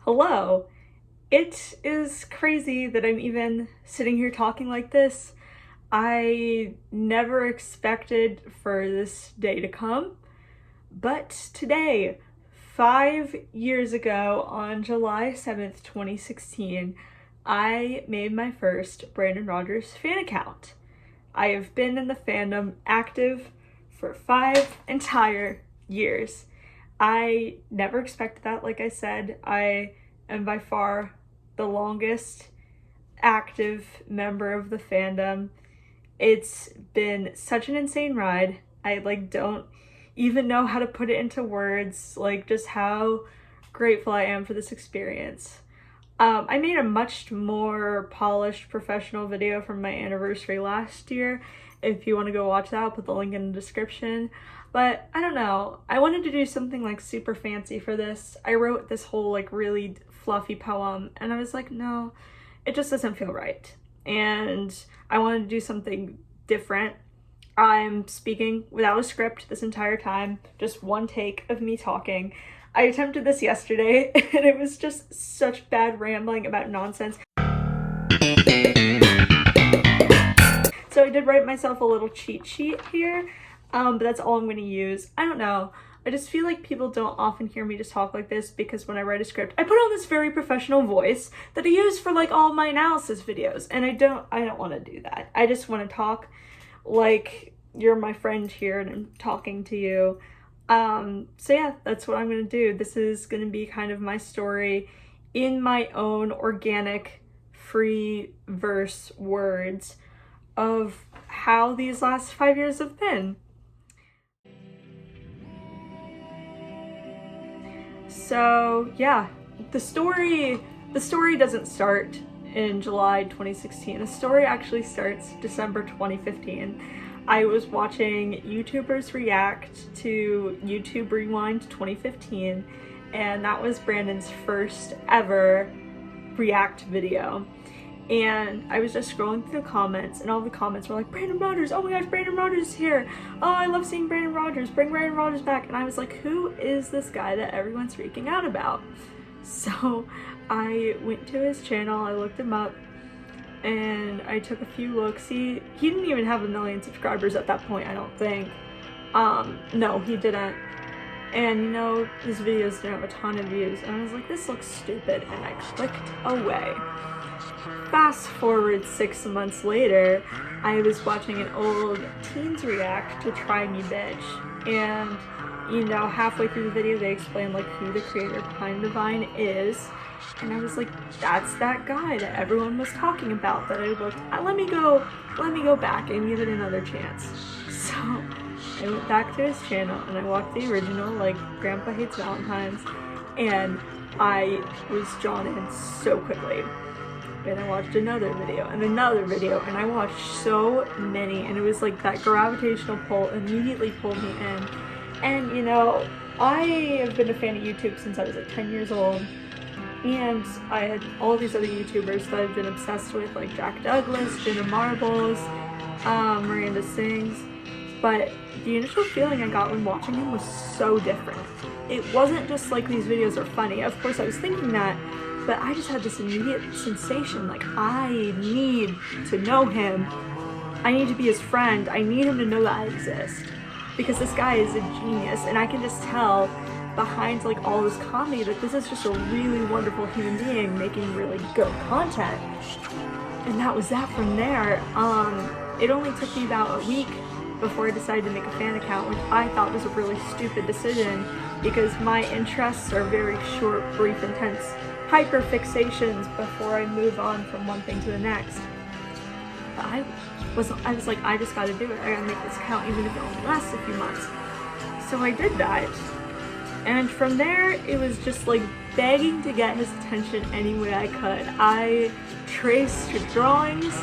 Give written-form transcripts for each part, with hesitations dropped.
Hello. It is crazy that I'm even sitting here talking like this. I never expected for this day to come, but today, 5 years ago, on July 7th, 2016, I made my first Brandon Rogers fan account. I have been in the fandom active for 5 entire years. I never expected that, like I said. I am by far the longest active member of the fandom. It's been such an insane ride. I don't even know how to put it into words, just how grateful I am for this experience. I made a much more polished professional video from my anniversary last year. If you want to go watch that, I'll put the link in the description. But I don't know, I wanted to do something super fancy for this. I wrote this whole really fluffy poem and I was like, no, it just doesn't feel right. And I wanted to do something different. I'm speaking without a script this entire time, just one take of me talking. I attempted this yesterday and it was just such bad rambling about nonsense. So I did write myself a little cheat sheet here, but that's all I'm going to use. I don't know. I just feel like people don't often hear me just talk like this because when I write a script, I put on this very professional voice that I use for all my analysis videos, and I don't want to do that. I just want to talk like you're my friend here and I'm talking to you. So yeah, that's what I'm going to do. This is going to be kind of my story in my own organic, free verse words of how these last 5 years have been. So yeah, the story doesn't start in July 2016. The story actually starts December 2015. I was watching YouTubers react to YouTube Rewind 2015, and that was Brandon's first ever react video. And I was just scrolling through the comments, and all the comments were like, Brandon Rogers, oh my gosh, Brandon Rogers is here. Oh, I love seeing Brandon Rogers, bring Brandon Rogers back. And I was like, who is this guy that everyone's freaking out about? So I went to his channel, I looked him up, and I took a few looks. He didn't even have 1 million subscribers at that point, I don't think. No, he didn't. And his videos didn't have a ton of views, and I was like, this looks stupid, and I clicked away. Fast forward 6 months later, I was watching an old teens react to Try Me Bitch, and halfway through the video they explained who the creator behind the Vine is, and I was like, that's that guy that everyone was talking about that I looked at. Let me go back and give it another chance. So I went back to his channel and I watched the original, Grandpa Hates Valentine's, and I was drawn in so quickly. And I watched another video and another video, and I watched so many, and it was that gravitational pull immediately pulled me in. And I have been a fan of YouTube since I was 10 years old, and I had all these other YouTubers that I've been obsessed with, like Jack Douglas, Jenna Marbles, Miranda Sings, but the initial feeling I got when watching him was so different. It wasn't just these videos are funny. Of course I was thinking that, but I just had this immediate sensation, I need to know him. I need to be his friend. I need him to know that I exist. Because this guy is a genius, and I can just tell behind all this comedy that this is just a really wonderful human being making really good content. And that was that from there. It only took me about a week before I decided to make a fan account, which I thought was a really stupid decision because my interests are very short, brief, intense hyperfixations before I move on from one thing to the next. But I was like, I just gotta do it. I gotta make this account even if it only lasts a few months. So I did that. And from there, it was just begging to get his attention any way I could. I traced drawings.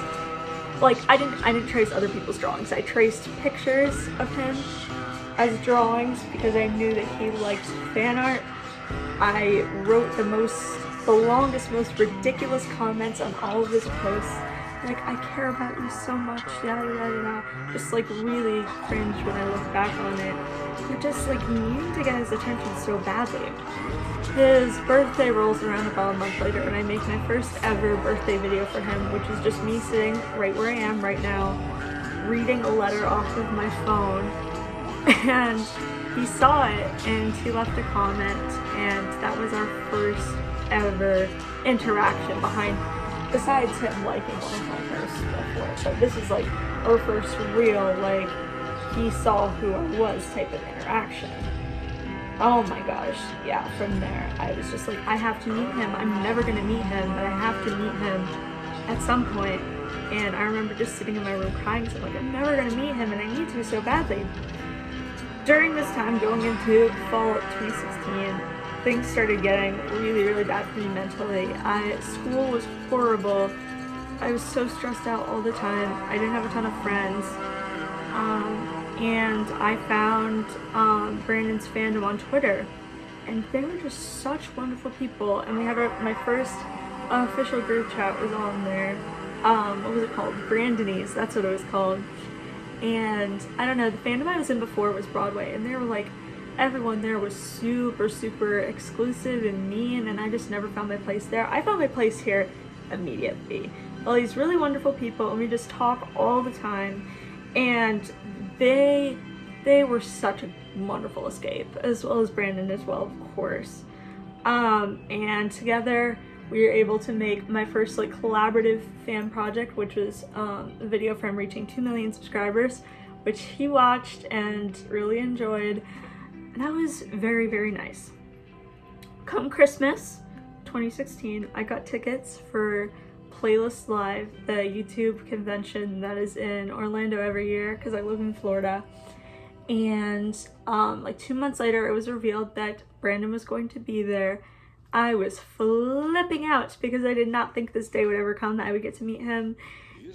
I didn't trace other people's drawings. I traced pictures of him as drawings because I knew that he liked fan art. I wrote the longest, most ridiculous comments on all of his posts. I care about you so much, yada yada yada. Just really cringe when I look back on it. But just needing to get his attention so badly. his birthday rolls around about a month later, and I make my first ever birthday video for him, which is just me sitting right where I am right now, reading a letter off of my phone. And he saw it, and he left a comment, and that was our first ever interaction besides him liking one of my posts before. But this is like our first real, like, he saw who I was type of interaction. Oh my gosh, yeah, from there, I was just like, I have to meet him. I'm never gonna meet him, but I have to meet him at some point. And I remember just sitting in my room crying, so I'm like, I'm never gonna meet him, and I need to so badly. During this time, going into fall of 2016, things started getting really, really bad for me mentally. School was horrible. I was so stressed out all the time. I didn't have a ton of friends. And I found Brandon's fandom on Twitter, and they were just such wonderful people. And we had my first official group chat was on there. What was it called? Brandonese, that's what it was called. And I don't know, the fandom I was in before was Broadway, and they were like, everyone there was super, super exclusive and mean, and I just never found my place there. I found my place here immediately. All these really wonderful people, and we just talk all the time, and they were such a wonderful escape, as well as Brandon as well, of course. And together we were able to make my first like collaborative fan project, which was a video for him reaching 2 million subscribers, which he watched and really enjoyed, and that was very, very nice. Come Christmas 2016, I got tickets for Playlist Live, the YouTube convention that is in Orlando every year because I live in Florida. And like 2 months later, it was revealed that Brandon was going to be there. I was flipping out because I did not think this day would ever come that I would get to meet him,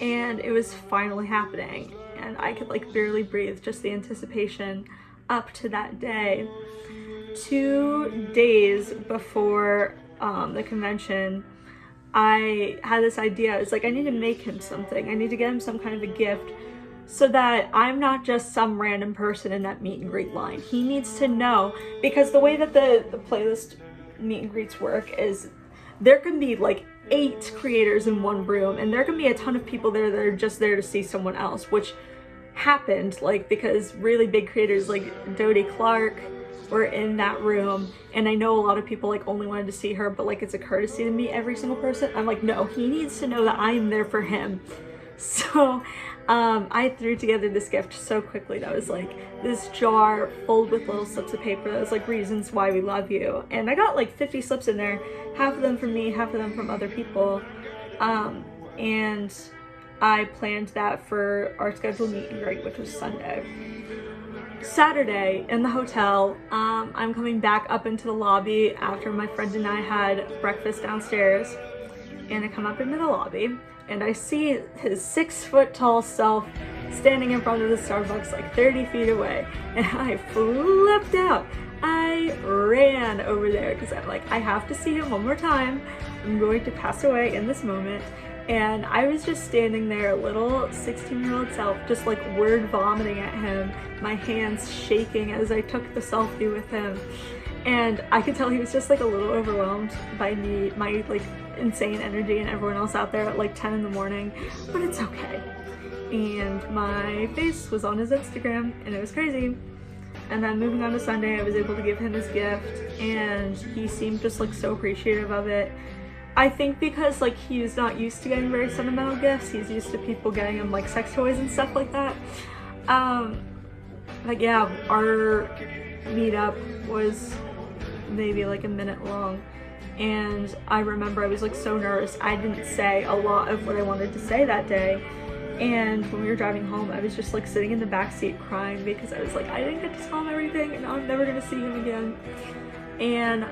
and it was finally happening, and I could like barely breathe, just the anticipation up to that day. 2 days before the convention, I had this idea. It's like, I need to make him something. I need to get him some kind of a gift so that I'm not just some random person in that meet and greet line. He needs to know, because the way that the playlist meet and greets work is there can be like 8 creators in one room, and there can be a ton of people there that are just there to see someone else, which happened like because really big creators like Dodie Clark were in that room, and I know a lot of people like only wanted to see her, but like it's a courtesy to meet every single person. I'm like, no, he needs to know that I'm there for him. So I threw together this gift so quickly that was like this jar filled with little slips of paper that was like reasons why we love you, and I got like 50 slips in there, half of them from me, half of them from other people, and I planned that for our scheduled meet and greet, which was Sunday. Saturday in the hotel, I'm coming back up into the lobby after my friend and I had breakfast downstairs, and I come up into the lobby and I see his 6-foot-tall self standing in front of the Starbucks like 30 feet away, and I flipped out. I ran over there because I'm like, I have to see him one more time. I'm going to pass away in this moment. And I was just standing there, little 16-year-old self, just like word vomiting at him, my hands shaking as I took the selfie with him. And I could tell he was just like a little overwhelmed by me, my like insane energy, and everyone else out there at like 10 in the morning, but it's okay. And my face was on his Instagram, and it was crazy. And then moving on to Sunday, I was able to give him his gift, and he seemed just like so appreciative of it. I think because like he's not used to getting very sentimental gifts, he's used to people getting him like sex toys and stuff like that. Like yeah, our meetup was maybe like a minute long, and I remember I was like so nervous. I didn't say a lot of what I wanted to say that day, and when we were driving home, I was just like sitting in the back seat crying because I was like, I didn't get to tell him everything, and I'm never gonna see him again. And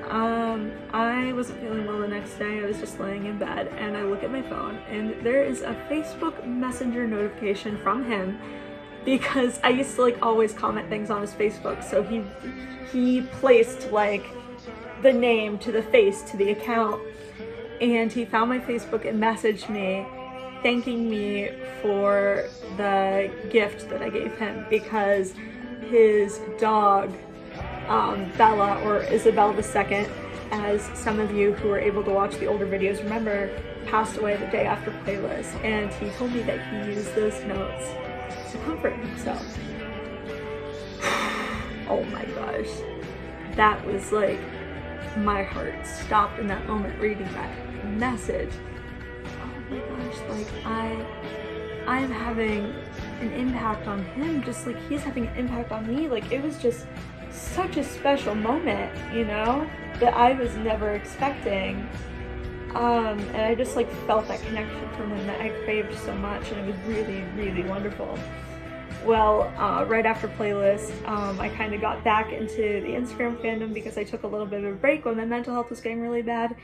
I wasn't feeling well the next day. I was just laying in bed, and I look at my phone, and there is a Facebook Messenger notification from him, because I used to like always comment things on his Facebook, so he placed like the name to the face to the account, and he found my Facebook and messaged me thanking me for the gift that I gave him, because his dog Bella, or Isabel II, as some of you who were able to watch the older videos remember, passed away the day after playlist, and he told me that he used those notes to comfort himself. Oh my gosh, that was like, my heart stopped in that moment reading that message. Oh my gosh, like I'm having an impact on him just like he's having an impact on me. Like, it was just such a special moment, you know, that I was never expecting. And I just like felt that connection from him that I craved so much, and it was really, really wonderful. Well, right after playlist, I kind of got back into the Instagram fandom because I took a little bit of a break when my mental health was getting really bad,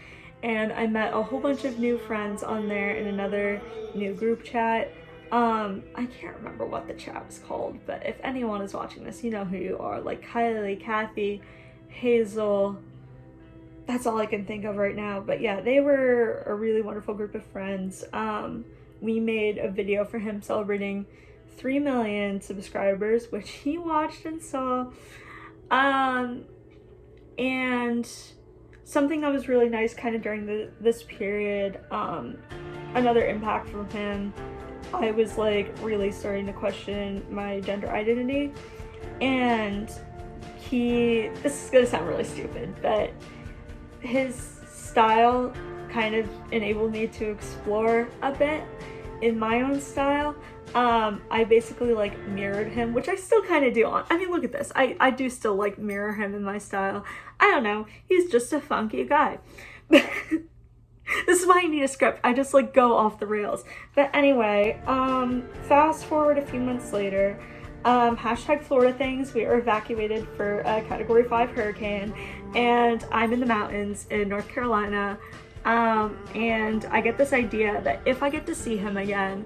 and I met a whole bunch of new friends on there in another new group chat. I can't remember what the chat was called, but if anyone is watching this, you know who you are, like Kylie, Cathy, Hazel. That's all I can think of right now. But yeah, they were a really wonderful group of friends. We made a video for him celebrating 3 million subscribers, which he watched and saw. And something that was really nice kind of during this period, another impact from him, I was like really starting to question my gender identity, and this is gonna sound really stupid, but his style kind of enabled me to explore a bit in my own style. I basically like mirrored him, which I still kind of do. I mean, look at this. I do still like mirror him in my style. I don't know. He's just a funky guy. This is why I need a script. I just like go off the rails. But anyway, fast forward a few months later, hashtag Florida things, we are evacuated for a Category 5 hurricane, and I'm in the mountains in North Carolina, and I get this idea that if I get to see him again,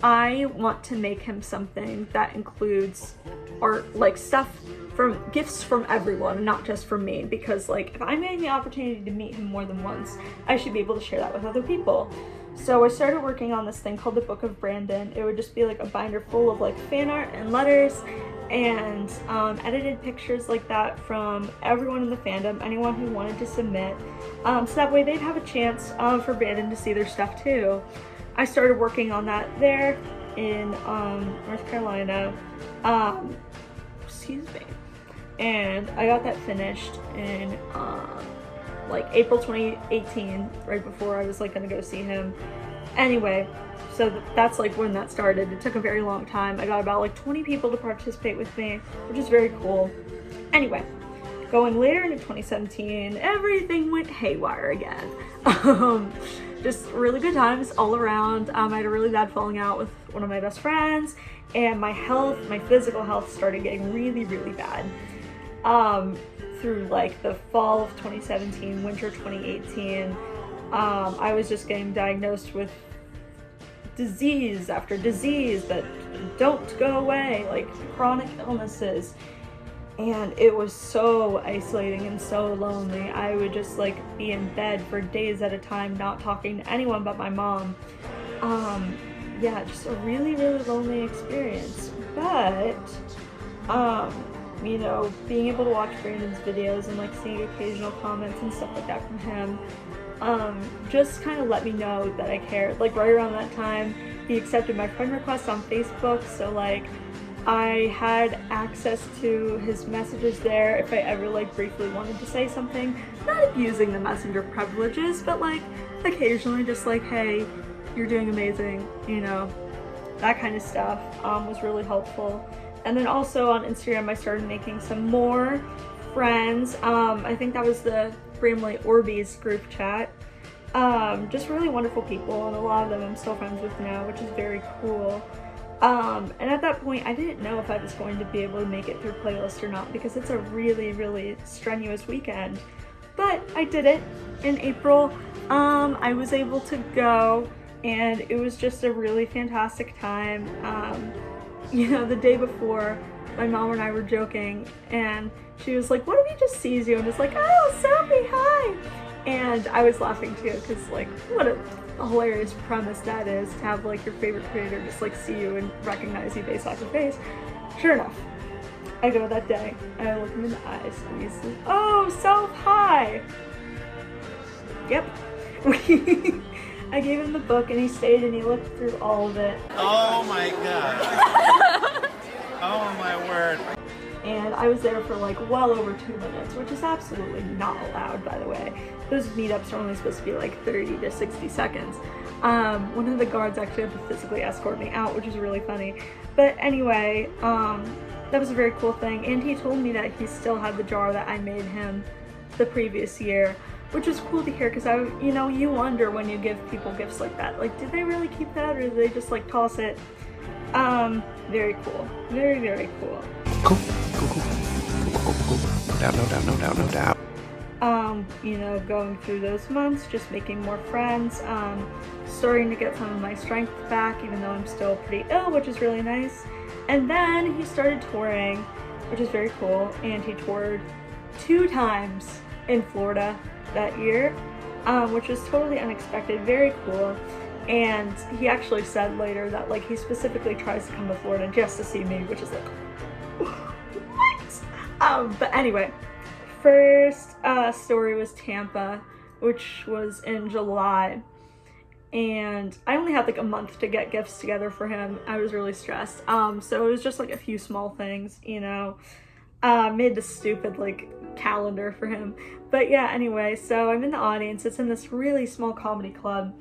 I want to make him something that includes art, like stuff from gifts from everyone, not just from me, because like if I'm getting the opportunity to meet him more than once, I should be able to share that with other people. So I started working on this thing called the Book of Brandon. It would just be like a binder full of like fan art and letters and edited pictures like that from everyone in the fandom, anyone who wanted to submit, so that way they'd have a chance for Brandon to see their stuff too. I started working on that there in North Carolina, excuse me, and I got that finished in like April 2018, right before I was like gonna go see him. Anyway, so that's like when that started. It took a very long time. I got about like 20 people to participate with me, which is very cool. Anyway, going later into 2017, everything went haywire again. Just really good times all around. I had a really bad falling out with one of my best friends, and my physical health started getting really, really bad. Through like the fall of 2017, winter 2018, I was just getting diagnosed with disease after disease that don't go away, like chronic illnesses. And it was so isolating and so lonely. I would just like be in bed for days at a time, not talking to anyone but my mom. Yeah, just a really, really lonely experience. But, you know, being able to watch Brandon's videos and like seeing occasional comments and stuff like that from him, just kind of let me know that I cared. Like right around that time, he accepted my friend request on Facebook, so like I had access to his messages there if I ever like briefly wanted to say something, not abusing the messenger privileges, but like occasionally just like, hey, you're doing amazing, you know, that kind of stuff was really helpful. And then also on Instagram, I started making some more friends. I think that was the Bramley Orbeez group chat. Just really wonderful people, and a lot of them I'm still friends with now, which is very cool. And at that point, I didn't know if I was going to be able to make it through playlist or not, because it's a really, really strenuous weekend. But I did it in April. I was able to go, and it was just a really fantastic time. You know, the day before, my mom and I were joking, and she was like, what if he just sees you and is like, oh, Sophie, hi! And I was laughing too, because like, what a hilarious premise that is, to have like your favorite creator just like see you and recognize you based off your face. Sure enough, I go that day, and I look him in the eyes, and he's like, oh, Soph, hi! Yep. I gave him the book and he stayed and he looked through all of it. Oh my god. Oh my word. And I was there for like well over 2 minutes, which is absolutely not allowed, by the way. Those meetups are only supposed to be like 30 to 60 seconds. One of the guards actually had to physically escort me out, which is really funny. But anyway, that was a very cool thing. And he told me that he still had the jar that I made him the previous year, which was cool to hear, because you wonder when you give people gifts like that, like, did they really keep that, or did they just like toss it? Very cool. Very, very cool. Cool. No doubt. Going through those months, just making more friends, starting to get some of my strength back, even though I'm still pretty ill, which is really nice. And then he started touring, which is very cool, and he toured 2 times in Florida that year, which was totally unexpected, very cool. And he actually said later that like he specifically tries to come to Florida just to see me, which is like, what? But anyway, first story was Tampa, which was in July, and I only had like a month to get gifts together for him. I was really stressed, so it was just like a few small things, made this stupid like calendar for him. But yeah, anyway, so I'm in the audience. It's in this really small comedy club,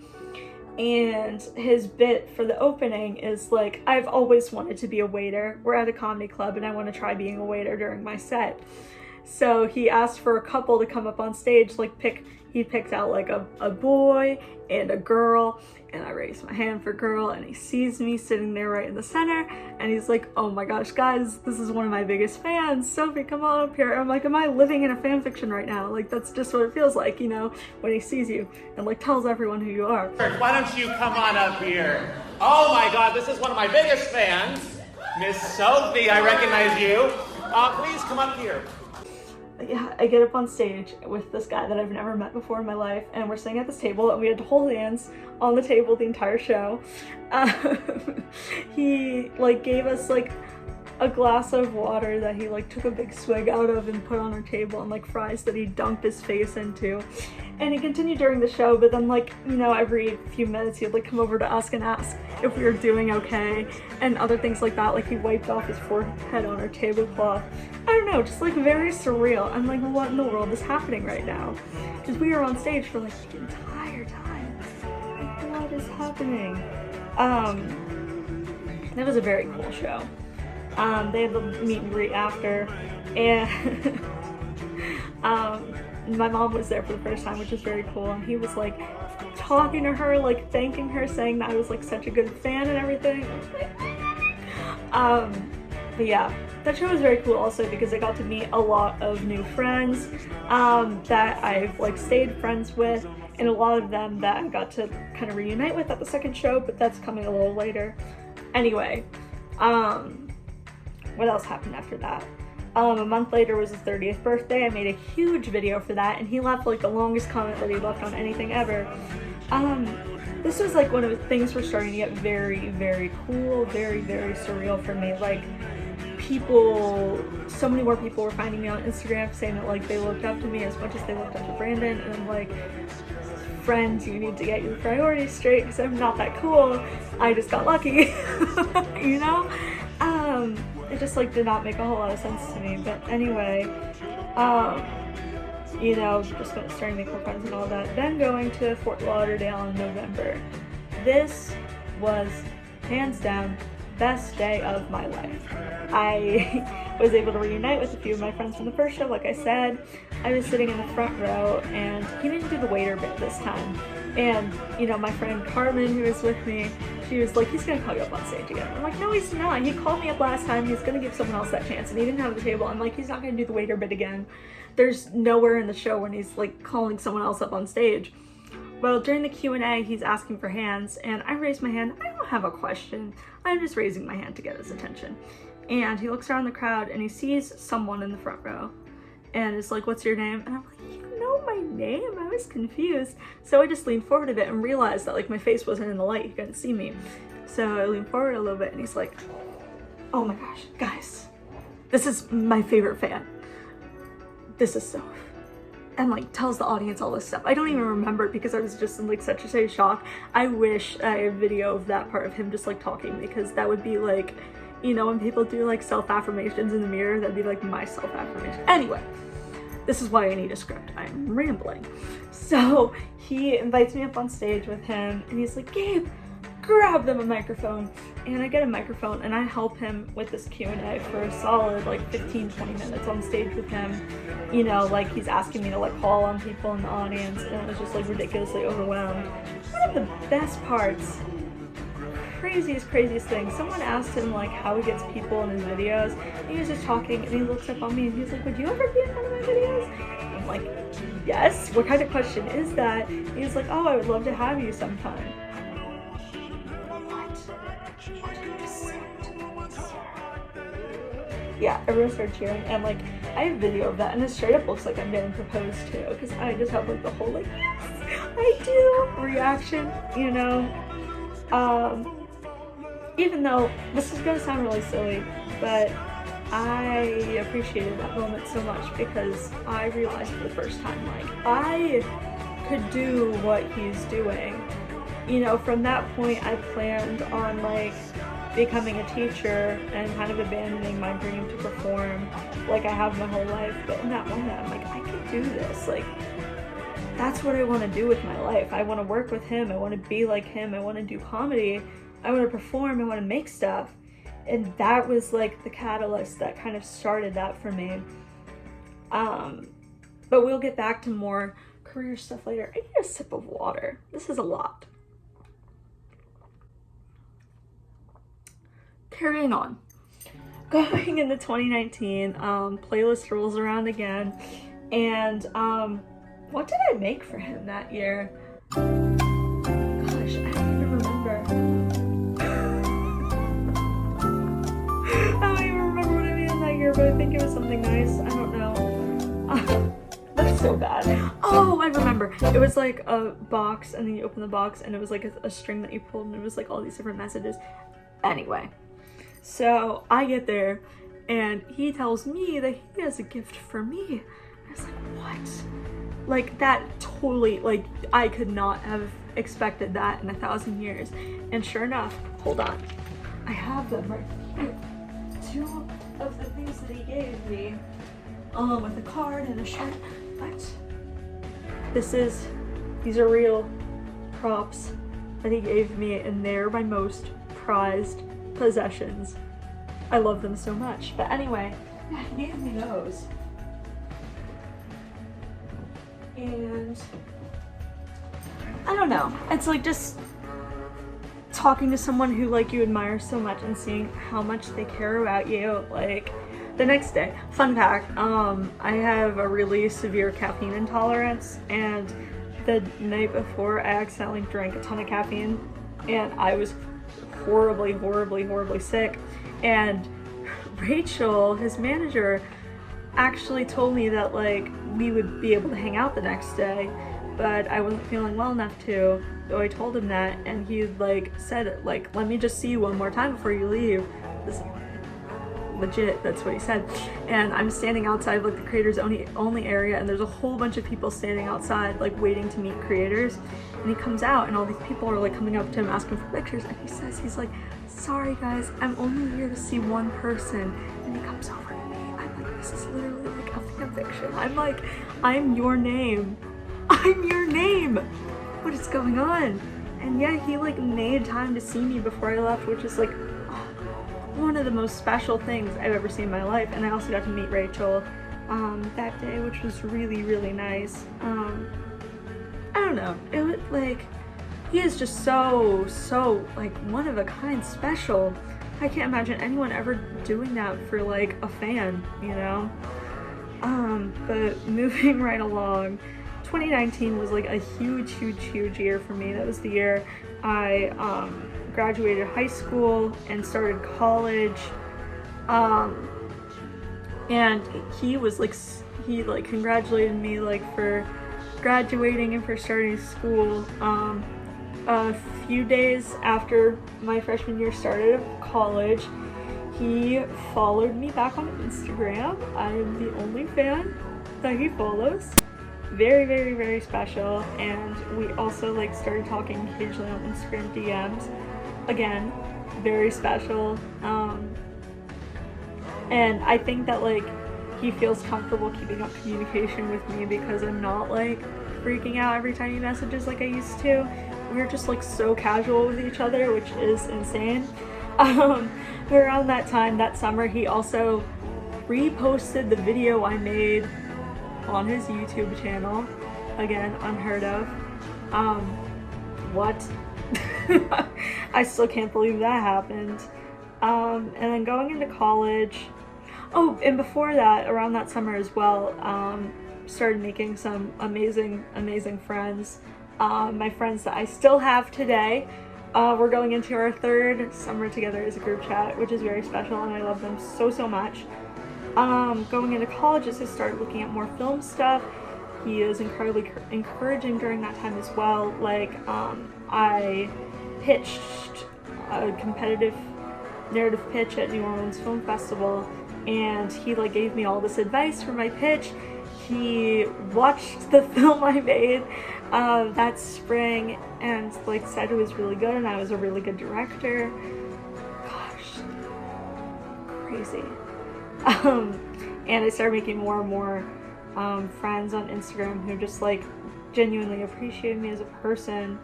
and his bit for the opening is like, I've always wanted to be a waiter. We're at a comedy club and I want to try being a waiter during my set. So he asked for a couple to come up on stage, he picked out like a boy and a girl, and I raised my hand for girl, and he sees me sitting there right in the center, and he's like, oh my gosh, guys, this is one of my biggest fans, Sophie, come on up here. I'm like, am I living in a fan fiction right now? Like, that's just what it feels like, when he sees you and like tells everyone who you are. Why don't you come on up here? Oh my god, this is one of my biggest fans, Miss Sophie, I recognize you. Please come up here. Yeah, I get up on stage with this guy that I've never met before in my life, and we're sitting at this table, and we had to hold hands on the table the entire show. He like gave us like a glass of water that he like took a big swig out of and put on our table, and like fries that he dunked his face into. And he continued during the show, but then like, every few minutes he'd like come over to us and ask if we were doing okay, and other things like that. Like he wiped off his forehead on our tablecloth. I don't know, just like very surreal. I'm like, what in the world is happening right now? Because we were on stage for like the entire time. Like, what is happening? That was a very cool show. They had the meet and greet after, and my mom was there for the first time, which is very cool, and he was like talking to her, like thanking her, saying that I was like such a good fan and everything. But yeah, that show was very cool also because I got to meet a lot of new friends that I've like stayed friends with, and a lot of them that I got to kind of reunite with at the second show, but that's coming a little later. Anyway, what else happened after that? A month later was his 30th birthday. I made a huge video for that, and he left like the longest comment that he left on anything ever. This was like when things were starting to get very, very cool, very, very surreal for me. Like so many more people were finding me on Instagram saying that like they looked up to me as much as they looked up to Brandon, and I'm like, friends, you need to get your priorities straight because I'm not that cool. I just got lucky, It just like did not make a whole lot of sense to me. But anyway, just starting to make more friends and all that. Then going to Fort Lauderdale in November. This was hands down best day of my life. I was able to reunite with a few of my friends from the first show, like I said. I was sitting in the front row, and he didn't do the waiter bit this time. And, my friend Carmen, who was with me, she was like, he's gonna call you up on stage again. I'm like, no, he's not. He called me up last time. He's gonna give someone else that chance, and he didn't have the table. I'm like, he's not gonna do the waiter bit again. There's nowhere in the show when he's like calling someone else up on stage. Well, during the Q&A, he's asking for hands, and I raised my hand. I don't have a question. I'm just raising my hand to get his attention. And he looks around the crowd, and he sees someone in the front row, and is like, what's your name? And I'm like, you know my name? I was confused. So I just leaned forward a bit and realized that like my face wasn't in the light. He couldn't see me. So I leaned forward a little bit, and he's like, oh my gosh, guys, this is my favorite fan. This is Soph. and like tells the audience all this stuff. I don't even remember it because I was just in like such a shock. I wish I had a video of that part of him just like talking, because that would be like, you know, when people do like self-affirmations in the mirror, that'd be like my self-affirmation. Anyway, this is why I need a script. I'm rambling. So he invites me up on stage with him and he's like, Gabe, grab them a microphone. And I get a microphone and I help him with this Q&A for a solid like 15-20 minutes on stage with him. You know, like he's asking me to like call on people in the audience, and I was just like ridiculously overwhelmed. One of the best parts, craziest thing, someone asked him like how he gets people in his videos, and he was just talking and he looks up on me and he's like, would you ever be in one of my videos? I'm like, yes, what kind of question is that? He's like, oh, I would love to have you sometime. Yeah, everyone started cheering, and like I have video of that, and it straight up looks like I'm getting proposed to, because I just have like the whole like, yes, I do reaction, you know. Even though this is gonna sound really silly, but I appreciated that moment so much because I realized for the first time, like, I could do what he's doing. You know, from that point I planned on like becoming a teacher and kind of abandoning my dream to perform like I have my whole life. But in that moment I'm like, I can do this. Like, that's what I want to do with my life. I want to work with him. I want to be like him. I want to do comedy. I want to perform. I want to make stuff. And that was like the catalyst that kind of started that for me. But we'll get back to more career stuff later. I need a sip of water. This is a lot. Carrying on. Going into 2019, playlist rolls around again, and what did I make for him that year? Gosh, I don't even remember. I don't even remember what I made that year, but I think it was something nice. I don't know. That's so bad. Oh, I remember. It was like a box, and then you open the box, and it was like a string that you pulled, and it was like all these different messages. Anyway. So I get there and he tells me that he has a gift for me. I was like, what? Like, that totally, like, I could not have expected that in 1,000 years. And sure enough, hold on, I have them right here. 2 of the things that he gave me, with a card and a shirt. But these are real props that he gave me, and they're my most prized possessions. I love them so much. But anyway, yeah, he gave me those. And I don't know. It's like just talking to someone who like you admire so much and seeing how much they care about you. Like the next day, fun fact, I have a really severe caffeine intolerance, and the night before I accidentally drank a ton of caffeine and I was horribly sick, and Rachel, his manager, actually told me that like we would be able to hang out the next day, but I wasn't feeling well enough to, so I told him that, and he like said like, let me just see you one more time before you leave. This legit, that's what he said. And I'm standing outside like the creators only area, and there's a whole bunch of people standing outside like waiting to meet creators, and he comes out and all these people are like coming up to him asking for pictures, and he says, he's like, sorry guys, I'm only here to see one person. And he comes over to me. I'm like, this is literally like a fan fiction. I'm like, I'm your name. I'm your name. What is going on? And yeah, he like made time to see me before I left, which is like one of the most special things I've ever seen in my life. And I also got to meet Rachel that day, which was really nice. I don't know, it was like, he is just so like one of a kind special. I can't imagine anyone ever doing that for like a fan, you know? But moving right along, 2019 was like a huge year for me. That was the year I graduated high school and started college. And he was like, he like congratulated me like for graduating and for starting school. A few days after my freshman year started of college, he followed me back on Instagram. I am the only fan that he follows. very, very, very special. And we also like started talking occasionally on Instagram DMs. Again, very special. And I think that like he feels comfortable keeping up communication with me because I'm not like freaking out every time he messages like I used to. We're just like so casual with each other, which is insane. Around that time, that summer, he also reposted the video I made on his YouTube channel. Again, unheard of. What? I still can't believe that happened. And then going into college, oh, and before that, around that summer as well, started making some amazing friends. My friends that I still have today. We're going into our 3rd summer together as a group chat, which is very special, and I love them so much. Going into college, as I started looking at more film stuff, he is incredibly encouraging during that time as well. Like, I pitched a competitive narrative pitch at New Orleans Film Festival, and he like gave me all this advice for my pitch. He watched the film I made that spring and like said it was really good and I was a really good director. Gosh, crazy. And I started making more and more friends on Instagram who just like genuinely appreciated me as a person.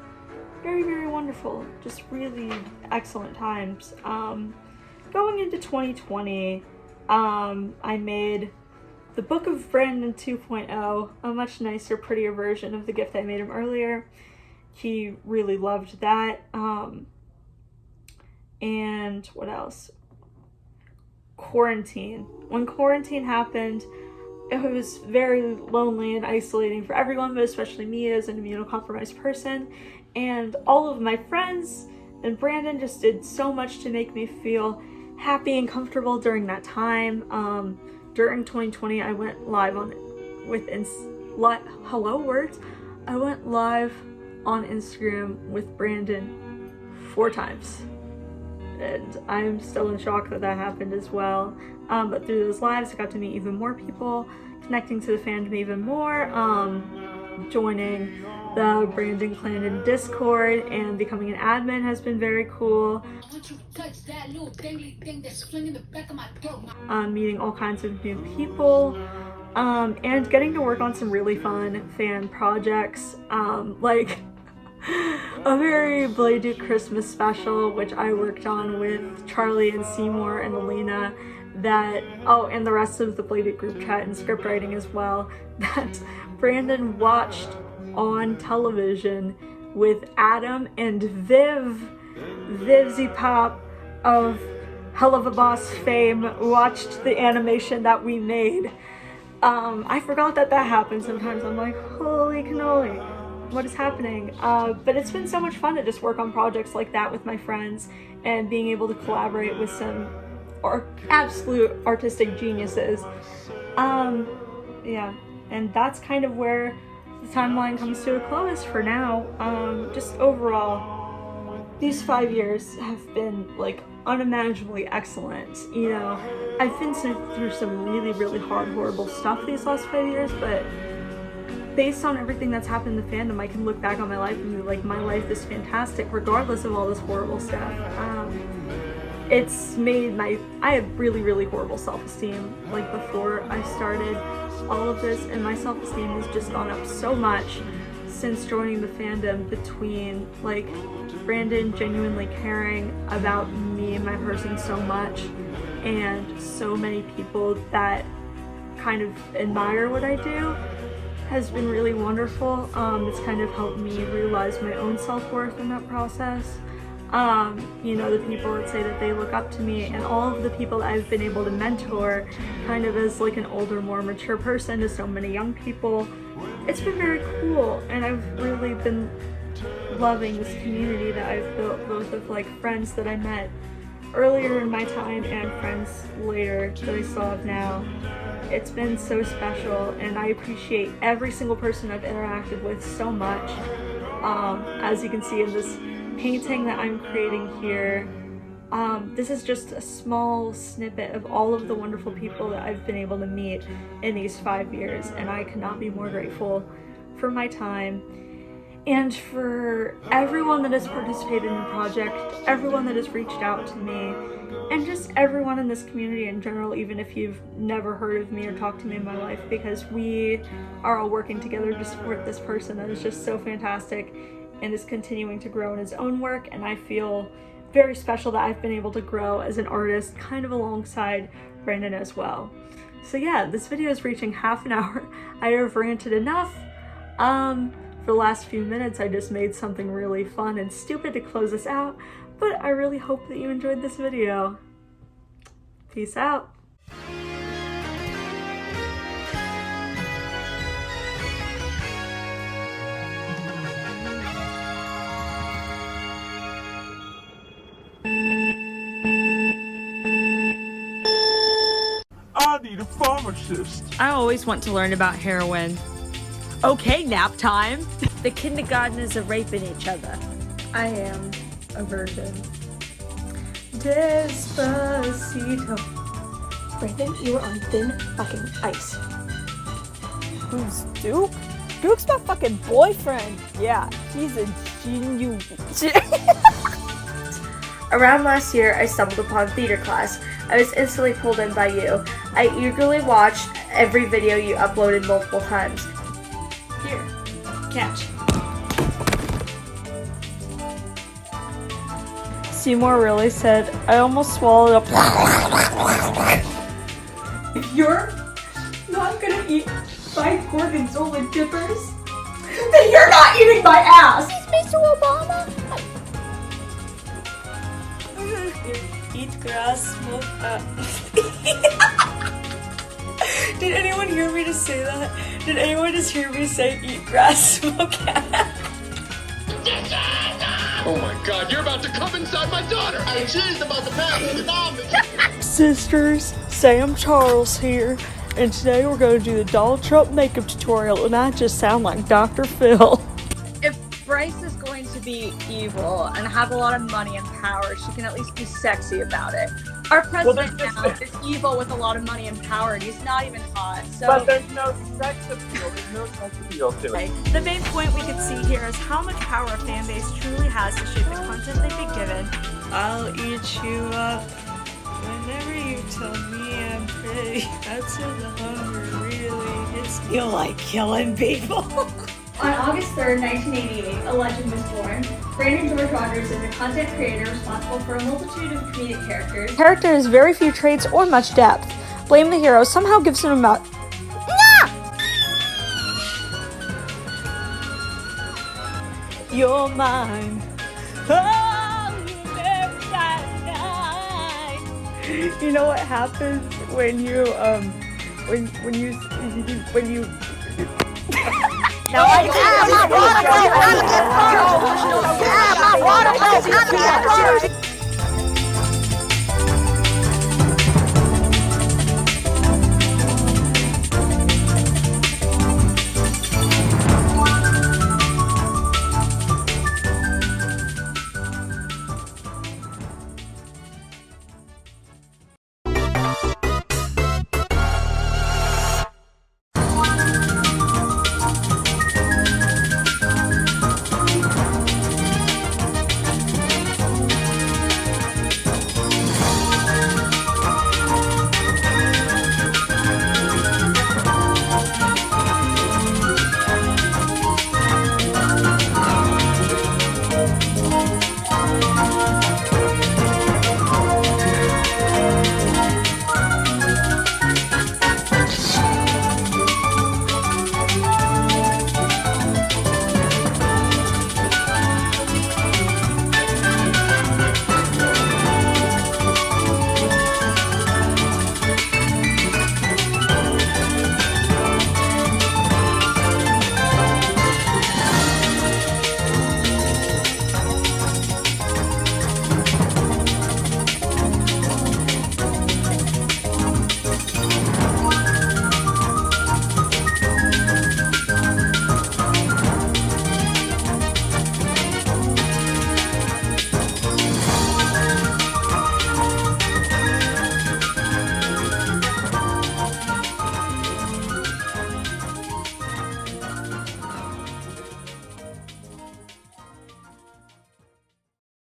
Very, very wonderful. Just really excellent times. Going into 2020, I made the Book of Brandon 2.0, a much nicer, prettier version of the gift I made him earlier. He really loved that. And what else? Quarantine. When quarantine happened, it was very lonely and isolating for everyone, but especially me as an immunocompromised person. And all of my friends and Brandon just did so much to make me feel happy and comfortable during that time. During 2020, I went live on I went live on Instagram with Brandon 4 times, and I'm still in shock that that happened as well. But through those lives, I got to meet even more people, connecting to the fandom even more, joining the Brandon clan in Discord, and becoming an admin has been very cool. Meeting all kinds of new people, and getting to work on some really fun fan projects, like a very Blade Christmas special, which I worked on with Charlie and Seymour and Aleena, and the rest of the Blade group chat and script writing as well, that Brandon watched on television with Adam and Vivzy Pop of Hell of a Boss fame, watched the animation that we made. I forgot that happened sometimes. I'm like, holy cannoli, what is happening? But it's been so much fun to just work on projects like that with my friends and being able to collaborate with some absolute artistic geniuses. Yeah, and that's kind of where the timeline comes to a close for now. Just overall, these 5 years have been like unimaginably excellent. You know, I've been through some really, really hard, horrible stuff these last 5 years, but based on everything that's happened in the fandom, I can look back on my life and be like, my life is fantastic regardless of all this horrible stuff. It's made I had really, really horrible self-esteem like before I started all of this, and my self-esteem has just gone up so much since joining the fandom, between like Brandon genuinely caring about me and my person so much, and so many people that kind of admire what I do, has been really wonderful. It's kind of helped me realize my own self-worth in that process. You know, the people that say that they look up to me, and all of the people that I've been able to mentor kind of as like an older, more mature person to so many young people. It's been very cool, and I've really been loving this community that I've built, both of like friends that I met earlier in my time and friends later that I still have now. It's been so special, and I appreciate every single person I've interacted with so much. As you can see in this painting that I'm creating here, This is just a small snippet of all of the wonderful people that I've been able to meet in these 5 years, and I could not be more grateful for my time and for everyone that has participated in the project, everyone that has reached out to me, and just everyone in this community in general, even if you've never heard of me or talked to me in my life, because we are all working together to support this person that is just so fantastic and is continuing to grow in his own work. And I feel very special that I've been able to grow as an artist kind of alongside Brandon as well. So yeah, this video is reaching half an hour. I have ranted enough. For the last few minutes I just made something really fun and stupid to close us out, but I really hope that you enjoyed this video. Peace out. I need a pharmacist. I always want to learn about heroin. Okay, nap time. The kindergartners are raping each other. I am a virgin. Despacito. Brandon, you are on thin fucking ice. Who's Duke? Duke's my fucking boyfriend. Yeah, he's a genius. Around last year, I stumbled upon theater class. I was instantly pulled in by you. I eagerly watched every video you uploaded multiple times. Here, catch. Seymour really said, I almost swallowed up. If you're not gonna eat my gorgonzola dippers, then you're not eating my ass! Mr. Obama! Eat grass, smoke Did anyone hear me just say that? Did anyone just hear me say eat grass, smoke Oh my god, you're about to come inside my daughter! And she's about to pass the zombie! Sisters, Sam Charles here, and today we're going to do the Donald Trump makeup tutorial, and I just sound like Dr. Phil. If Bryce is going to be evil and have a lot of money and power, she can at least be sexy about it. Our president now is evil with a lot of money and power, and he's not even hot, so... But there's no sex appeal. There's no sex appeal to it. The main point we can see here is how much power a fan base truly has to shape the content they've been given. I'll eat you up whenever you tell me I'm pretty. That's when the hunger really hits me. You like killing people. On August 3rd, 1988, a legend was born. Brandon George Rogers is a content creator responsible for a multitude of comedic characters. Character has very few traits or much depth. Blame the hero somehow gives him about... You're mine. Oh, every night. You know what happens when you Now I